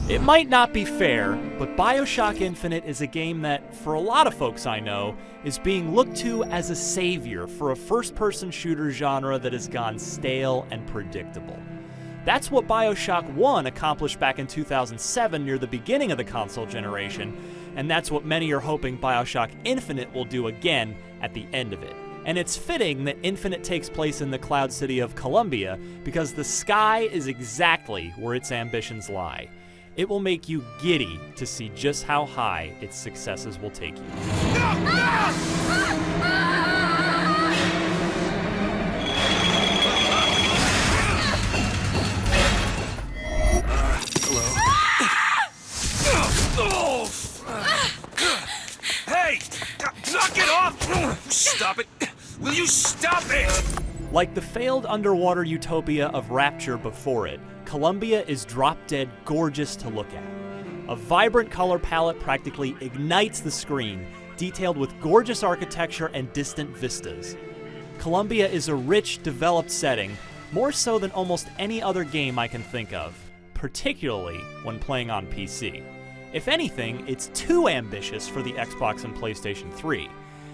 It might not be fair, but BioShock Infinite is a game that, for a lot of folks I know, is being looked to as a savior for a first-person shooter genre that has gone stale and predictable. That's what BioShock 1 accomplished back in 2007 near the beginning of the console generation, and that's what many are hoping BioShock Infinite will do again at the end of it. And it's fitting that Infinite takes place in the cloud city of Colombia, because the sky is exactly where its ambitions lie. It will make you giddy to see just how high its successes will take you. Hey! Knock it off! Stop it! Will you stop it? Like the failed underwater utopia of Rapture before it, Colombia is drop-dead gorgeous to look at. A vibrant color palette practically ignites the screen, detailed with gorgeous architecture and distant vistas. Colombia is a rich, developed setting, more so than almost any other game I can think of, particularly when playing on PC. If anything, it's too ambitious for the Xbox and PlayStation 3.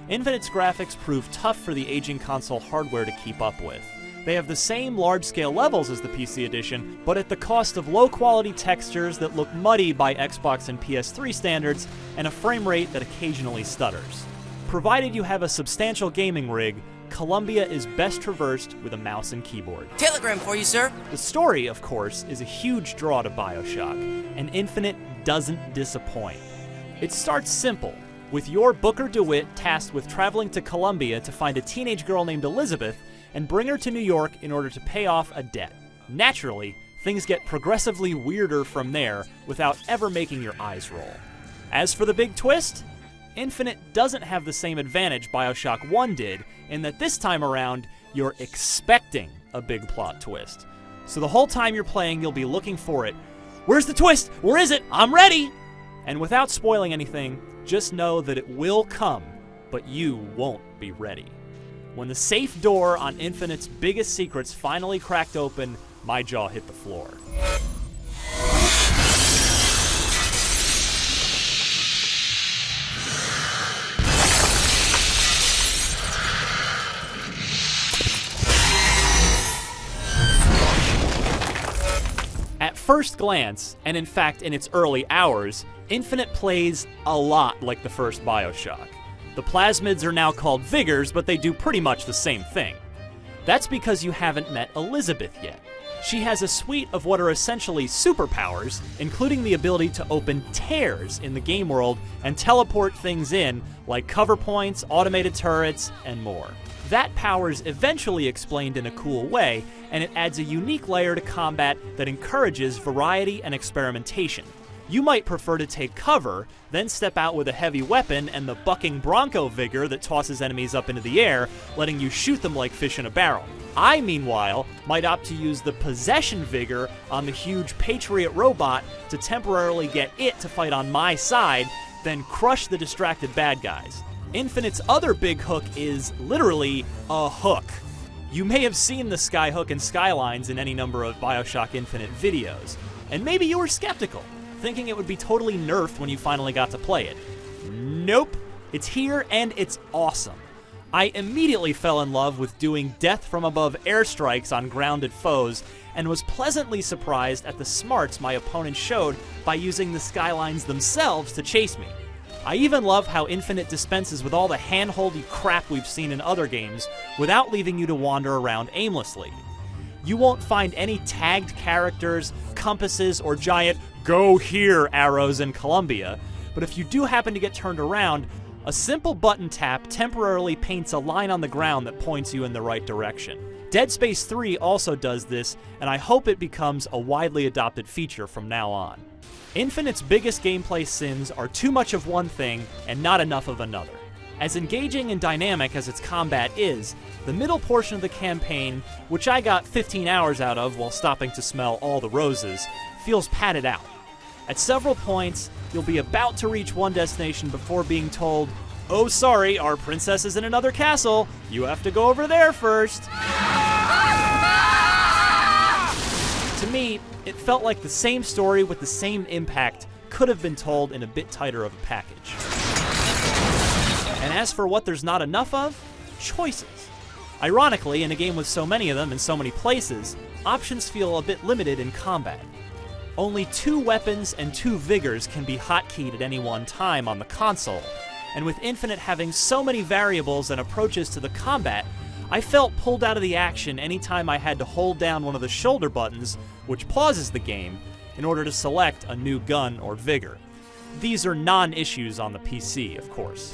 Infinite's graphics prove tough for the aging console hardware to keep up with. They have the same large-scale levels as the PC edition, but at the cost of low-quality textures that look muddy by Xbox and PS3 standards, and a frame rate that occasionally stutters. Provided you have a substantial gaming rig, Colombia is best traversed with a mouse and keyboard. Telegram for you, sir. The story, of course, is a huge draw to BioShock, and Infinite doesn't disappoint. It starts simple, with your Booker DeWitt tasked with traveling to Colombia to find a teenage girl named Elizabeth and bring her to New York in order to pay off a debt. Naturally, things get progressively weirder from there without ever making your eyes roll. As for the big twist, Infinite doesn't have the same advantage BioShock 1 did, in that this time around, you're expecting a big plot twist. So the whole time you're playing, you'll be looking for it. Where's the twist? Where is it? I'm ready! And without spoiling anything, just know that it will come, but you won't be ready. When the safe door on Infinite's biggest secrets finally cracked open, my jaw hit the floor. At first glance, and in fact in its early hours, Infinite plays a lot like the first BioShock. The plasmids are now called Vigors, but they do pretty much the same thing. That's because you haven't met Elizabeth yet. She has a suite of what are essentially superpowers, including the ability to open tears in the game world and teleport things in, like cover points, automated turrets, and more. That power is eventually explained in a cool way, and it adds a unique layer to combat that encourages variety and experimentation. You might prefer to take cover, then step out with a heavy weapon and the bucking Bronco Vigor that tosses enemies up into the air, letting you shoot them like fish in a barrel. I, meanwhile, might opt to use the Possession Vigor on the huge Patriot robot to temporarily get it to fight on my side, then crush the distracted bad guys. Infinite's other big hook is literally a hook. You may have seen the Skyhook and Skylines in any number of BioShock Infinite videos, and maybe you were skeptical, thinking it would be totally nerfed when you finally got to play it. Nope. It's here and it's awesome. I immediately fell in love with doing death from above airstrikes on grounded foes, and was pleasantly surprised at the smarts my opponents showed by using the Skylines themselves to chase me. I even love how Infinite dispenses with all the hand-holdy crap we've seen in other games without leaving you to wander around aimlessly. You won't find any tagged characters, compasses, or giant "go here" arrows in Colombia, but if you do happen to get turned around, a simple button tap temporarily paints a line on the ground that points you in the right direction. Dead Space 3 also does this, and I hope it becomes a widely adopted feature from now on. Infinite's biggest gameplay sins are too much of one thing and not enough of another. As engaging and dynamic as its combat is, the middle portion of the campaign, which I got 15 hours out of while stopping to smell all the roses, feels padded out. At several points, you'll be about to reach one destination before being told, "Oh sorry, our princess is in another castle, you have to go over there first." To me, it felt like the same story with the same impact could have been told in a bit tighter of a package. And as for what there's not enough of, choices. Ironically, in a game with so many of them in so many places, options feel a bit limited in combat. Only 2 weapons and 2 Vigors can be hotkeyed at any one time on the console, and with Infinite having so many variables and approaches to the combat, I felt pulled out of the action anytime I had to hold down one of the shoulder buttons, which pauses the game, in order to select a new gun or Vigor. These are non-issues on the PC, of course.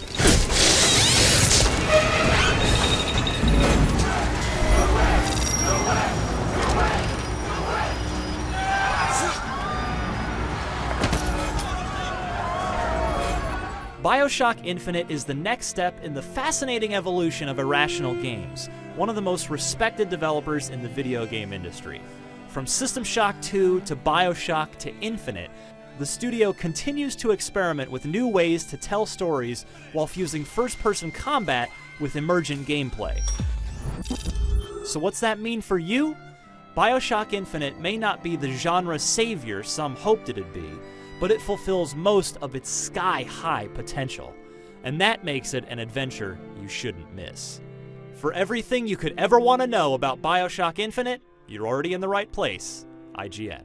BioShock Infinite is the next step in the fascinating evolution of Irrational Games, one of the most respected developers in the video game industry. From System Shock 2 to BioShock to Infinite, the studio continues to experiment with new ways to tell stories while fusing first-person combat with emergent gameplay. So what's that mean for you? BioShock Infinite may not be the genre savior some hoped it'd be, but it fulfills most of its sky-high potential, and that makes it an adventure you shouldn't miss. For everything you could ever want to know about BioShock Infinite, you're already in the right place. IGN.